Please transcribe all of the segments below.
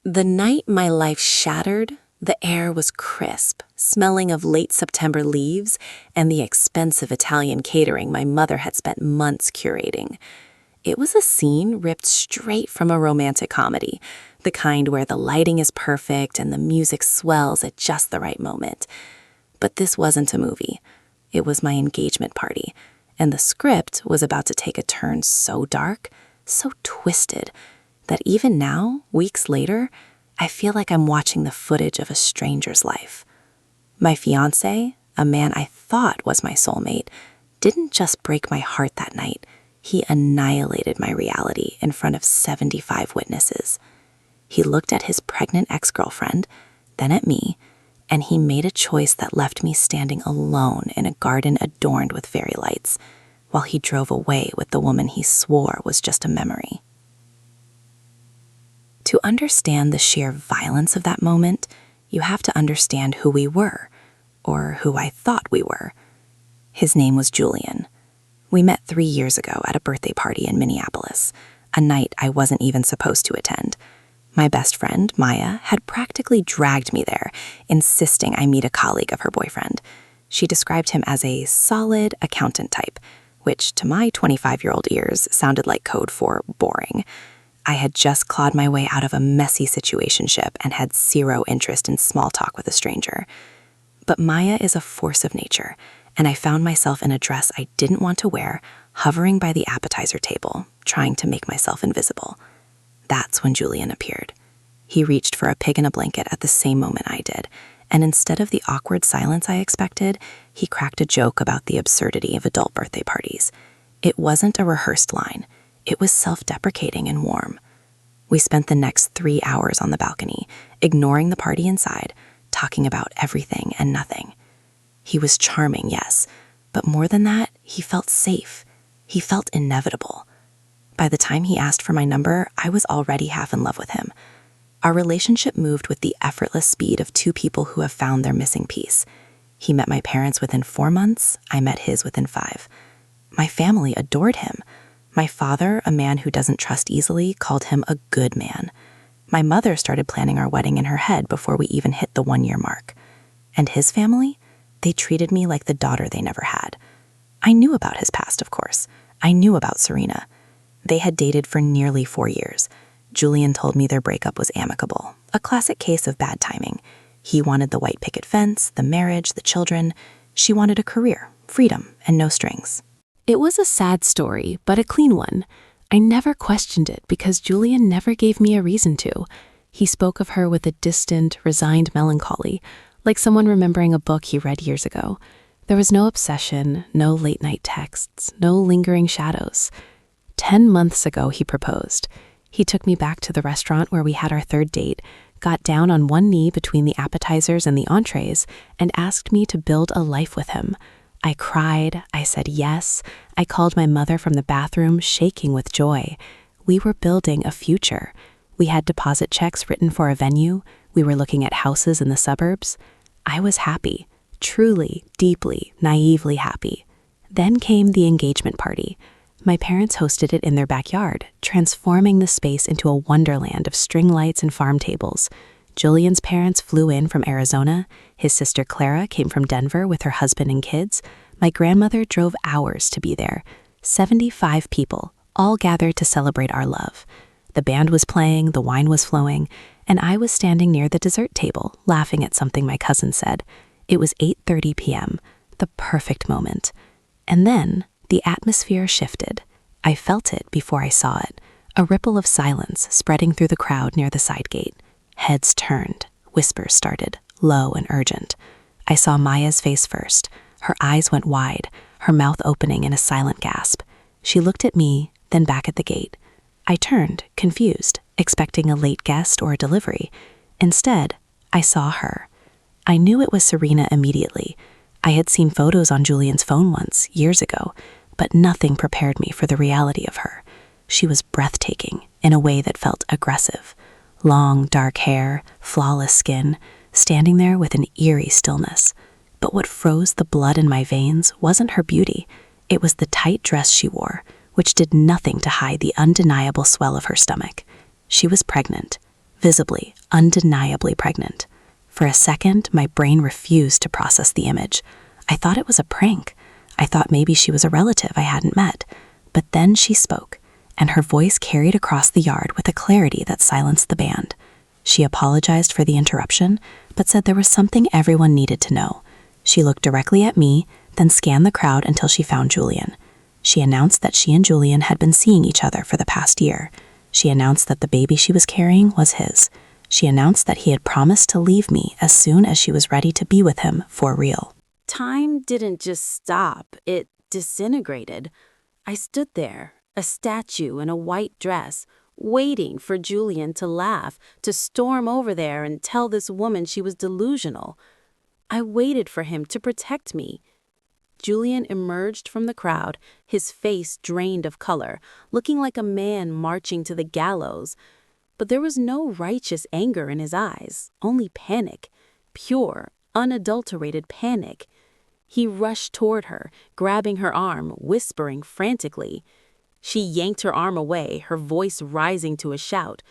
The night my life shattered, the air was crisp, smelling of late September leaves and the expensive Italian catering my mother had spent months curating. It was a scene ripped straight from a romantic comedy, the kind where the lighting is perfect and the music swells at just the right moment. But this wasn't a movie. It was my engagement party, and the script was about to take a turn so dark, so twisted, that even now, weeks later, I feel like I'm watching the footage of a stranger's life. My fiancé, a man I thought was my soulmate, didn't just break my heart that night. He annihilated my reality in front of 75 witnesses. He looked at his pregnant ex-girlfriend, then at me, and he made a choice that left me standing alone in a garden adorned with fairy lights, while he drove away with the woman he swore was just a memory. To understand the sheer violence of that moment, you have to understand who we were, or who I thought we were. His name was Julian. We met 3 years ago at a birthday party in Minneapolis, a night I wasn't even supposed to attend. My best friend, Maya, had practically dragged me there, insisting I meet a colleague of her boyfriend. She described him as a solid accountant type, which to my 25-year-old ears sounded like code for boring. I had just clawed my way out of a messy situationship and had zero interest in small talk with a stranger. But Maya is a force of nature, and I found myself in a dress I didn't want to wear, hovering by the appetizer table, trying to make myself invisible. That's when Julian appeared. He reached for a pig in a blanket at the same moment I did, and instead of the awkward silence I expected, he cracked a joke about the absurdity of adult birthday parties. It wasn't a rehearsed line. It was self-deprecating and warm. We spent the next 3 hours on the balcony, ignoring the party inside, talking about everything and nothing. He was charming, yes, but more than that, he felt safe. He felt inevitable. By the time he asked for my number, I was already half in love with him. Our relationship moved with the effortless speed of two people who have found their missing piece. He met my parents within 4 months, I met his within 5. My family adored him. My father, a man who doesn't trust easily, called him a good man. My mother started planning our wedding in her head before we even hit the 1-year mark. And his family? They treated me like the daughter they never had. I knew about his past, of course. I knew about Serena. They had dated for nearly 4 years. Julian told me their breakup was amicable, a classic case of bad timing. He wanted the white picket fence, the marriage, the children. She wanted a career, freedom, and no strings. It was a sad story, but a clean one. I never questioned it because Julian never gave me a reason to. He spoke of her with a distant, resigned melancholy, like someone remembering a book he read years ago. There was no obsession, no late-night texts, no lingering shadows. 10 months ago, he proposed. He took me back to the restaurant where we had our 3rd date, got down on one knee between the appetizers and the entrees, and asked me to build a life with him. I cried, I said yes, I called my mother from the bathroom, shaking with joy. We were building a future. We had deposit checks written for a venue. We were looking at houses in the suburbs. I was happy, truly, deeply, naively happy. Then came the engagement party. My parents hosted it in their backyard, transforming the space into a wonderland of string lights and farm tables. Julian's parents flew in from Arizona. His sister Clara came from Denver with her husband and kids. My grandmother drove hours to be there. 75 people, all gathered to celebrate our love. The band was playing, the wine was flowing, and I was standing near the dessert table, laughing at something my cousin said. It was 8:30 p.m., the perfect moment. And then the atmosphere shifted. I felt it before I saw it, a ripple of silence spreading through the crowd near the side gate. Heads turned, whispers started, low and urgent. I saw Maya's face first. Her eyes went wide, her mouth opening in a silent gasp. She looked at me, then back at the gate. I turned, confused, expecting a late guest or a delivery. Instead, I saw her. I knew it was Serena immediately. I had seen photos on Julian's phone once, years ago, but nothing prepared me for the reality of her. She was breathtaking in a way that felt aggressive. Long, dark hair, flawless skin, standing there with an eerie stillness. But what froze the blood in my veins wasn't her beauty. It was the tight dress she wore, which did nothing to hide the undeniable swell of her stomach. She was pregnant. visibly, undeniably pregnant. For a second, my brain refused to process the image. I thought it was a prank. I thought maybe she was a relative I hadn't met. But then she spoke, and her voice carried across the yard with a clarity that silenced the band. She apologized for the interruption, but said there was something everyone needed to know. She looked directly at me, then scanned the crowd until she found Julian. She announced that she and Julian had been seeing each other for the past year. She announced that the baby she was carrying was his. She announced that he had promised to leave me as soon as she was ready to be with him for real. Time didn't just stop, it disintegrated. I stood there, a statue in a white dress, waiting for Julian to laugh, to storm over there and tell this woman she was delusional. I waited for him to protect me. Julian emerged from the crowd, his face drained of color, looking like a man marching to the gallows. But there was no righteous anger in his eyes, only panic, pure, unadulterated panic. He rushed toward her, grabbing her arm, whispering frantically. She yanked her arm away, her voice rising to a shout.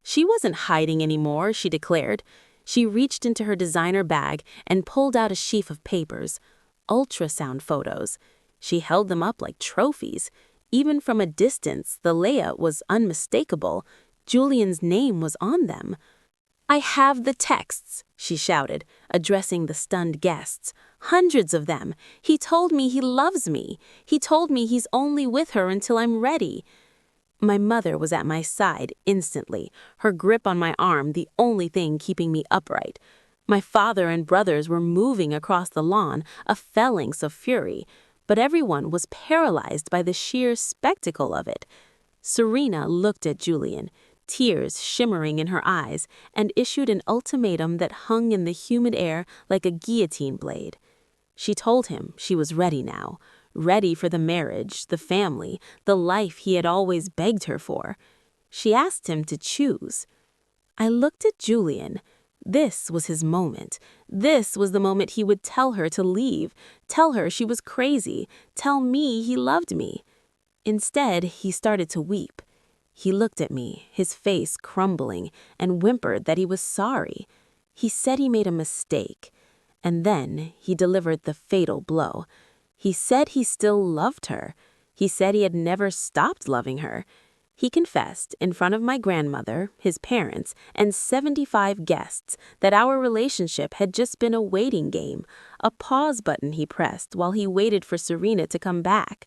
She wasn't hiding anymore, she declared. She reached into her designer bag and pulled out a sheaf of papers. Ultrasound photos. She held them up like trophies. Even from a distance, the layout was unmistakable. Julian's name was on them. "I have the texts," she shouted, addressing the stunned guests. "Hundreds of them. He told me he loves me. He told me he's only with her until I'm ready." My mother was at my side instantly, her grip on my arm the only thing keeping me upright. My father and brothers were moving across the lawn, a phalanx of fury, but everyone was paralyzed by the sheer spectacle of it. Serena looked at Julian, tears shimmering in her eyes, and issued an ultimatum that hung in the humid air like a guillotine blade. She told him she was ready now, ready for the marriage, the family, the life he had always begged her for. She asked him to choose. I looked at Julian. This was his moment. This was the moment he would tell her to leave, tell her she was crazy, tell me he loved me. Instead, he started to weep. He looked at me, his face crumbling, and whimpered that he was sorry. He said he made a mistake. And then he delivered the fatal blow. He said he still loved her. He said he had never stopped loving her. He confessed in front of my grandmother, his parents, and 75 guests that our relationship had just been a waiting game, a pause button he pressed while he waited for Serena to come back.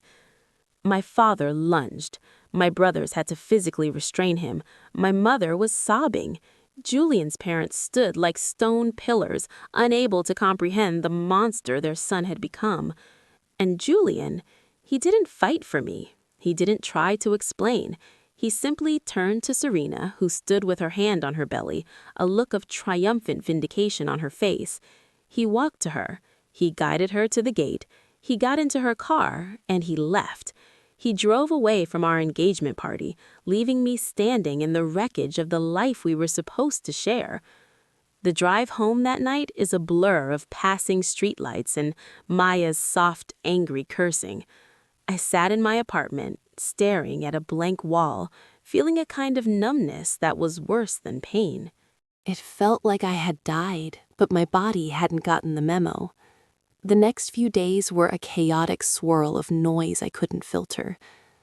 My father lunged. My brothers had to physically restrain him. My mother was sobbing. Julian's parents stood like stone pillars, unable to comprehend the monster their son had become. And Julian, he didn't fight for me. He didn't try to explain. He simply turned to Serena, who stood with her hand on her belly, a look of triumphant vindication on her face. He walked to her. He guided her to the gate. He got into her car, and he left. He drove away from our engagement party, leaving me standing in the wreckage of the life we were supposed to share. The drive home that night is a blur of passing streetlights and Maya's soft, angry cursing. I sat in my apartment, staring at a blank wall, feeling a kind of numbness that was worse than pain. It felt like I had died, but my body hadn't gotten the memo. The next few days were a chaotic swirl of noise I couldn't filter.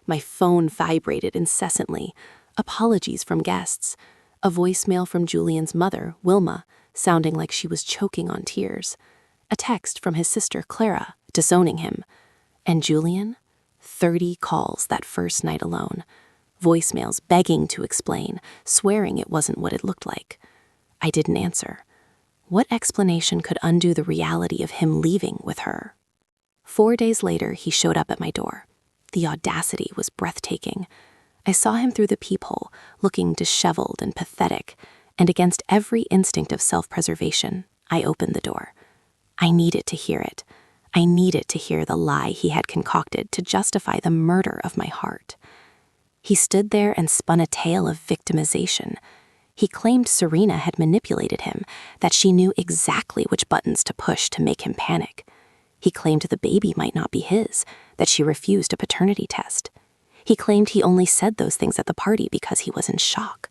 My phone vibrated incessantly. Apologies from guests. A voicemail from Julian's mother, Wilma, sounding like she was choking on tears. A text from his sister, Clara, disowning him. And Julian? 30 calls that first night alone. Voicemails begging to explain, swearing it wasn't what it looked like. I didn't answer. What explanation could undo the reality of him leaving with her? 4 days later, he showed up at my door. The audacity was breathtaking. I saw him through the peephole, looking disheveled and pathetic, and against every instinct of self-preservation, I opened the door. I needed to hear it. I needed to hear the lie he had concocted to justify the murder of my heart. He stood there and spun a tale of victimization. He claimed Serena had manipulated him, that she knew exactly which buttons to push to make him panic. He claimed the baby might not be his, that she refused a paternity test. He claimed he only said those things at the party because he was in shock.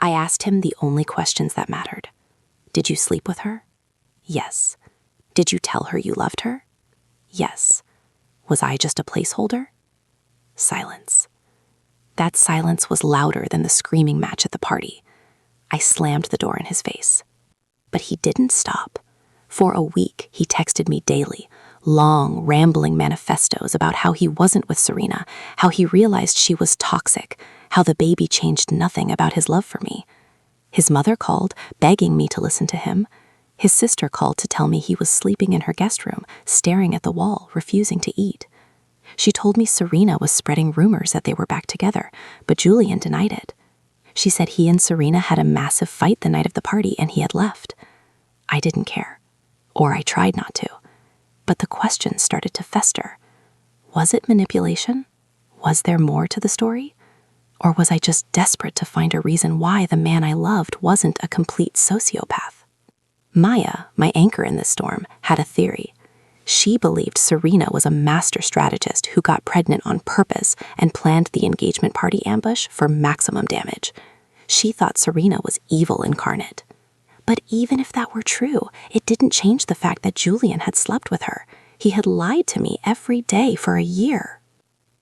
I asked him the only questions that mattered. Did you sleep with her? Yes. Did you tell her you loved her? Yes. Was I just a placeholder? Silence. That silence was louder than the screaming match at the party. I slammed the door in his face. But he didn't stop. For a week, he texted me daily, long, rambling manifestos about how he wasn't with Serena, how he realized she was toxic, how the baby changed nothing about his love for me. His mother called, begging me to listen to him. His sister called to tell me he was sleeping in her guest room, staring at the wall, refusing to eat. She told me Serena was spreading rumors that they were back together, but Julian denied it. She said he and Serena had a massive fight the night of the party and he had left. I didn't care, or I tried not to, but the questions started to fester. Was it manipulation? Was there more to the story? Or was I just desperate to find a reason why the man I loved wasn't a complete sociopath? Maya, my anchor in this storm, had a theory. She believed Serena was a master strategist who got pregnant on purpose and planned the engagement party ambush for maximum damage. She thought Serena was evil incarnate. But even if that were true, it didn't change the fact that Julian had slept with her. He had lied to me every day for a year.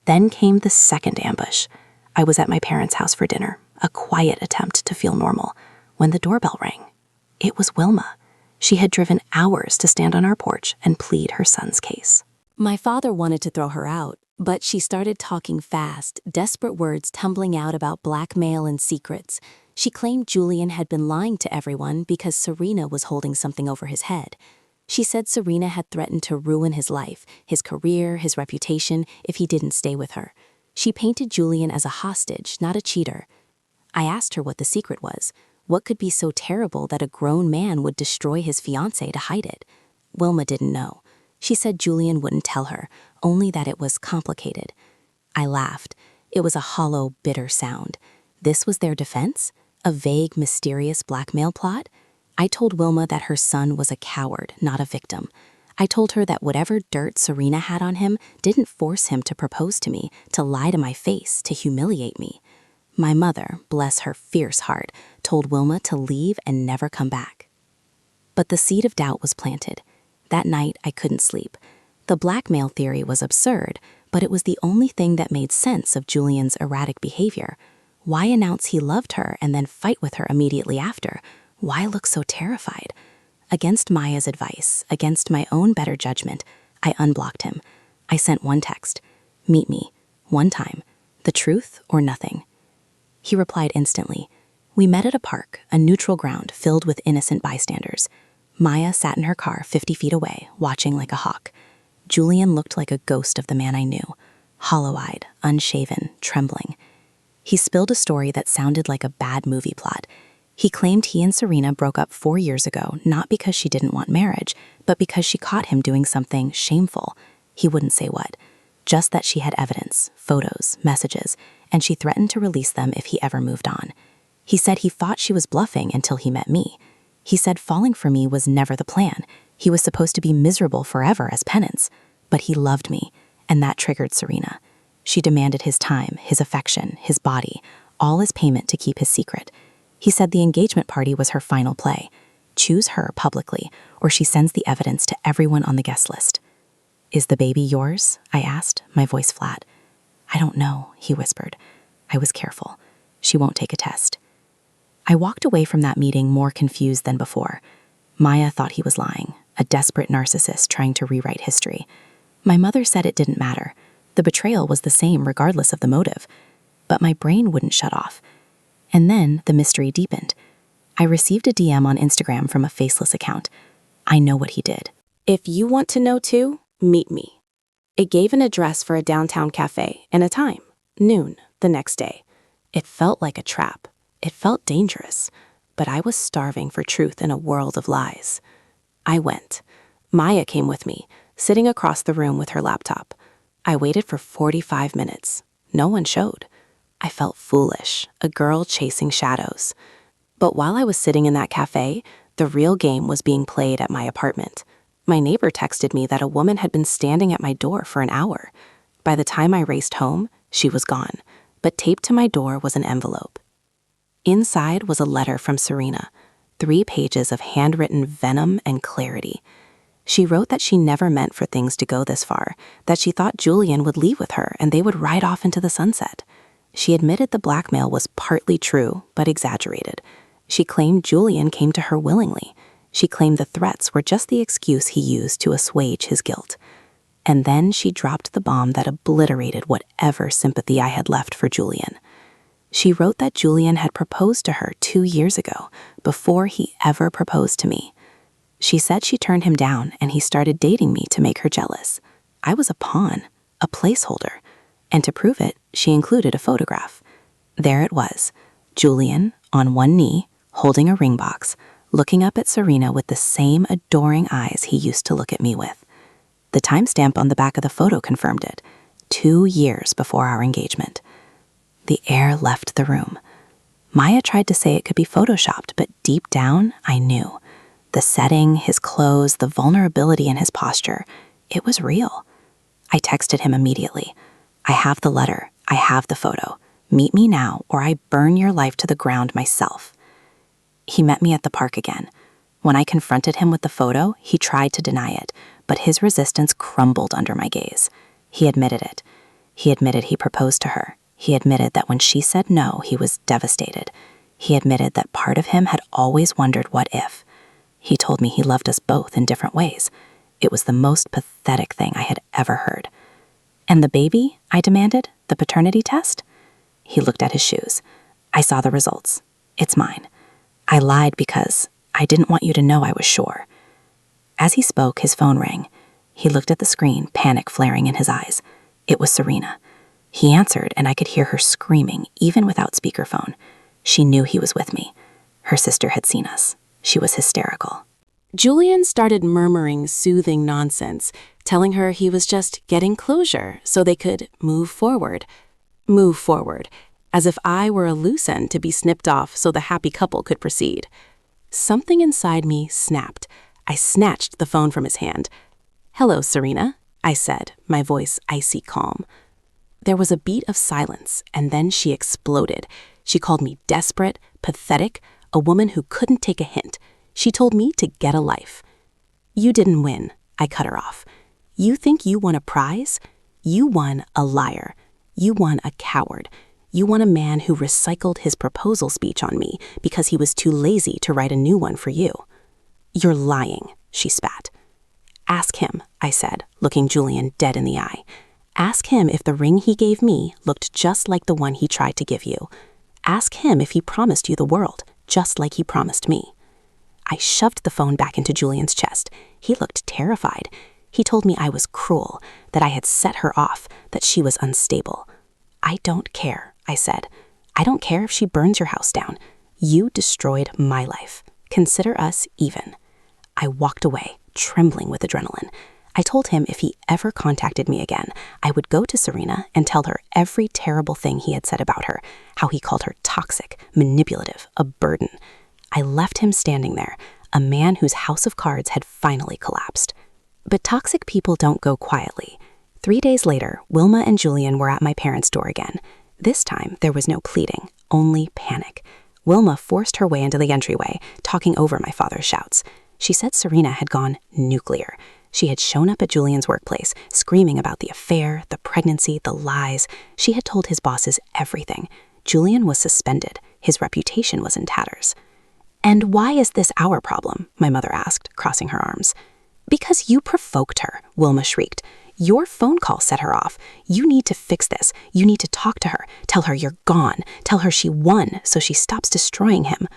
Then came the second ambush. I was at my parents' house for dinner, a quiet attempt to feel normal, when the doorbell rang. It was Wilma. She had driven hours to stand on our porch and plead her son's case. My father wanted to throw her out, but she started talking fast, desperate words tumbling out about blackmail and secrets. She claimed Julian had been lying to everyone because Serena was holding something over his head. She said Serena had threatened to ruin his life, his career, his reputation, if he didn't stay with her. She painted Julian as a hostage, not a cheater. I asked her what the secret was. What could be so terrible that a grown man would destroy his fiancé to hide it? Wilma didn't know. She said Julian wouldn't tell her, only that it was complicated. I laughed. It was a hollow, bitter sound. This was their defense? A vague, mysterious blackmail plot? I told Wilma that her son was a coward, not a victim. I told her that whatever dirt Serena had on him didn't force him to propose to me, to lie to my face, to humiliate me. My mother, bless her fierce heart, told Wilma to leave and never come back. But the seed of doubt was planted. That night, I couldn't sleep. The blackmail theory was absurd, but it was the only thing that made sense of Julian's erratic behavior. Why announce he loved her and then fight with her immediately after? Why look so terrified? Against Maya's advice, against my own better judgment, I unblocked him. I sent one text, "Meet me, one time, the truth or nothing." He replied instantly. We met at a park, a neutral ground filled with innocent bystanders. Maya sat in her car 50 feet away, watching like a hawk. Julian looked like a ghost of the man I knew, hollow-eyed, unshaven, trembling. He spilled a story that sounded like a bad movie plot. He claimed he and Serena broke up 4 years ago, not because she didn't want marriage, but because she caught him doing something shameful. He wouldn't say what. Just that she had evidence, photos, messages, and she threatened to release them if he ever moved on. He said he thought she was bluffing until he met me. He said falling for me was never the plan. He was supposed to be miserable forever as penance. But he loved me, and that triggered Serena. She demanded his time, his affection, his body, all as payment to keep his secret. He said the engagement party was her final play. Choose her publicly, or she sends the evidence to everyone on the guest list. Is the baby yours? I asked, my voice flat. I don't know, he whispered. I was careful. She won't take a test. I walked away from that meeting more confused than before. Maya thought he was lying, a desperate narcissist trying to rewrite history. My mother said it didn't matter. The betrayal was the same regardless of the motive. But my brain wouldn't shut off. And then the mystery deepened. I received a DM on Instagram from a faceless account. I know what he did. If you want to know too, meet me. It gave an address for a downtown cafe and a time, noon, the next day. It felt like a trap. It felt dangerous. But I was starving for truth in a world of lies. I went. Maya came with me, sitting across the room with her laptop. I waited for 45 minutes. No one showed. I felt foolish, a girl chasing shadows. But while I was sitting in that cafe, the real game was being played at my apartment. My neighbor texted me that a woman had been standing at my door for an hour. By the time I raced home, she was gone, but taped to my door was an envelope. Inside was a letter from Serena, 3 pages of handwritten venom and clarity. She wrote that she never meant for things to go this far, that she thought Julian would leave with her and they would ride off into the sunset. She admitted the blackmail was partly true, but exaggerated. She claimed Julian came to her willingly. She claimed the threats were just the excuse he used to assuage his guilt. And then she dropped the bomb that obliterated whatever sympathy I had left for Julian. She wrote that Julian had proposed to her 2 years ago, before he ever proposed to me. She said she turned him down and he started dating me to make her jealous. I was a pawn, a placeholder. And to prove it, she included a photograph. There it was, Julian, on one knee, holding a ring box, looking up at Serena with the same adoring eyes he used to look at me with. The timestamp on the back of the photo confirmed it, 2 years before our engagement. The air left the room. Maya tried to say it could be photoshopped, but deep down, I knew. The setting, his clothes, the vulnerability in his posture, it was real. I texted him immediately. I have the letter. I have the photo. Meet me now, or I burn your life to the ground myself. He met me at the park again. When I confronted him with the photo, he tried to deny it, but his resistance crumbled under my gaze. He admitted it. He admitted he proposed to her. He admitted that when she said no, he was devastated. He admitted that part of him had always wondered what if. He told me he loved us both in different ways. It was the most pathetic thing I had ever heard. And the baby, I demanded, the paternity test? He looked at his shoes. I saw the results. It's mine. I lied because I didn't want you to know I was sure. As he spoke, his phone rang. He looked at the screen, panic flaring in his eyes. It was Serena. He answered, and I could hear her screaming, even without speakerphone. She knew he was with me. Her sister had seen us. She was hysterical. Julian started murmuring soothing nonsense, telling her he was just getting closure so they could move forward. Move forward, as if I were a loose end to be snipped off so the happy couple could proceed. Something inside me snapped. I snatched the phone from his hand. "Hello, Serena," I said, my voice icy calm. There was a beat of silence, and then she exploded. She called me desperate, pathetic, a woman who couldn't take a hint. She told me to get a life. "You didn't win," I cut her off. "You think you won a prize? You won a liar. You won a coward. You won a man who recycled his proposal speech on me because he was too lazy to write a new one for you." "You're lying," she spat. "Ask him," I said, looking Julian dead in the eye. "Ask him if the ring he gave me looked just like the one he tried to give you. Ask him if he promised you the world, just like he promised me." I shoved the phone back into Julian's chest. He looked terrified. He told me I was cruel, that I had set her off, that she was unstable. "I don't care," I said. "I don't care if she burns your house down. You destroyed my life. Consider us even." I walked away, trembling with adrenaline. I told him if he ever contacted me again, I would go to Serena and tell her every terrible thing he had said about her, how he called her toxic, manipulative, a burden. I left him standing there, a man whose house of cards had finally collapsed. But toxic people don't go quietly. 3 days later, Wilma and Julian were at my parents' door again. This time, there was no pleading, only panic. Wilma forced her way into the entryway, talking over my father's shouts. She said Serena had gone nuclear. She had shown up at Julian's workplace, screaming about the affair, the pregnancy, the lies. She had told his bosses everything. Julian was suspended. His reputation was in tatters. "And why is this our problem?" my mother asked, crossing her arms. "Because you provoked her," Wilma shrieked. "Your phone call set her off. You need to fix this. You need to talk to her. Tell her you're gone. Tell her she won so she stops destroying him."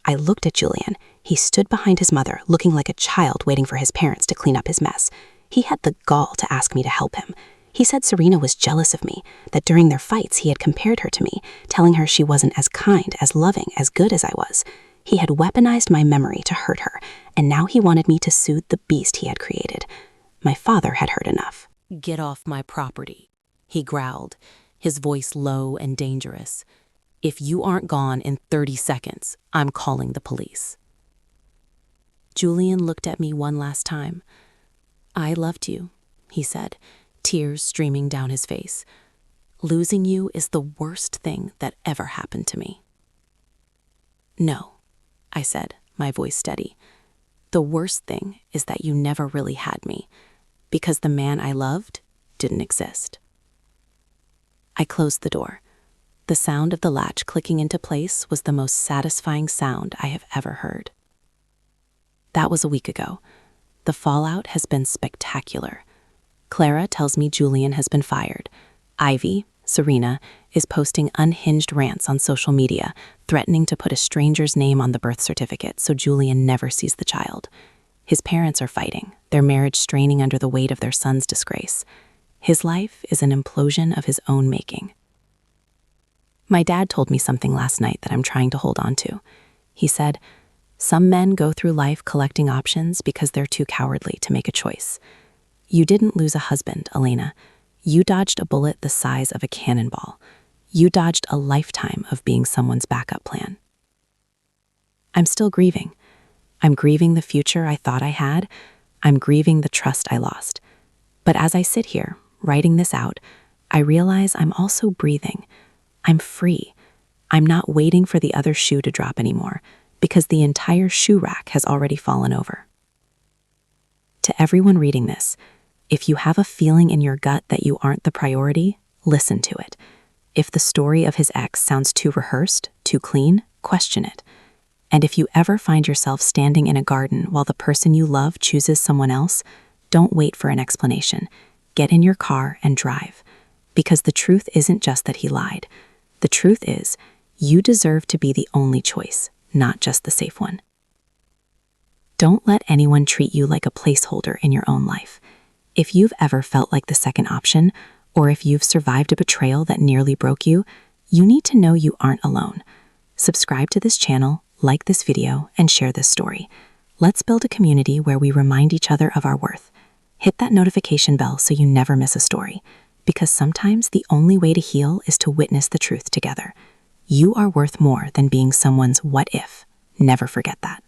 I looked at Julian. He stood behind his mother, looking like a child waiting for his parents to clean up his mess. He had the gall to ask me to help him. He said Serena was jealous of me, that during their fights he had compared her to me, telling her she wasn't as kind, as loving, as good as I was. He had weaponized my memory to hurt her, and now he wanted me to soothe the beast he had created. My father had heard enough. "Get off my property," he growled, his voice low and dangerous. "If you aren't gone in 30 seconds, I'm calling the police." Julian looked at me one last time. "I loved you," he said, tears streaming down his face. "Losing you is the worst thing that ever happened to me." No, I said, my voice steady. The worst thing is that you never really had me, because the man I loved didn't exist. I closed the door. The sound of the latch clicking into place was the most satisfying sound I have ever heard. That was a week ago. The fallout has been spectacular. Clara tells me Julian has been fired. Ivy, Serena, is posting unhinged rants on social media, threatening to put a stranger's name on the birth certificate so Julian never sees the child. His parents are fighting, their marriage straining under the weight of their son's disgrace. His life is an implosion of his own making. My dad told me something last night that I'm trying to hold on to. He said, "Some men go through life collecting options because they're too cowardly to make a choice. You didn't lose a husband, Elena. You dodged a bullet the size of a cannonball. You dodged a lifetime of being someone's backup plan." I'm still grieving. I'm grieving the future I thought I had. I'm grieving the trust I lost. But as I sit here, writing this out, I realize I'm also breathing. I'm free. I'm not waiting for the other shoe to drop anymore, because the entire shoe rack has already fallen over. To everyone reading this, if you have a feeling in your gut that you aren't the priority, listen to it. If the story of his ex sounds too rehearsed, too clean, question it. And if you ever find yourself standing in a garden while the person you love chooses someone else, don't wait for an explanation. Get in your car and drive. Because the truth isn't just that he lied. The truth is, you deserve to be the only choice, not just the safe one. Don't let anyone treat you like a placeholder in your own life. If you've ever felt like the second option, or if you've survived a betrayal that nearly broke you, you need to know you aren't alone. Subscribe to this channel, like this video, and share this story. Let's build a community where we remind each other of our worth. Hit that notification bell so you never miss a story, because sometimes the only way to heal is to witness the truth together. You are worth more than being someone's what if. Never forget that.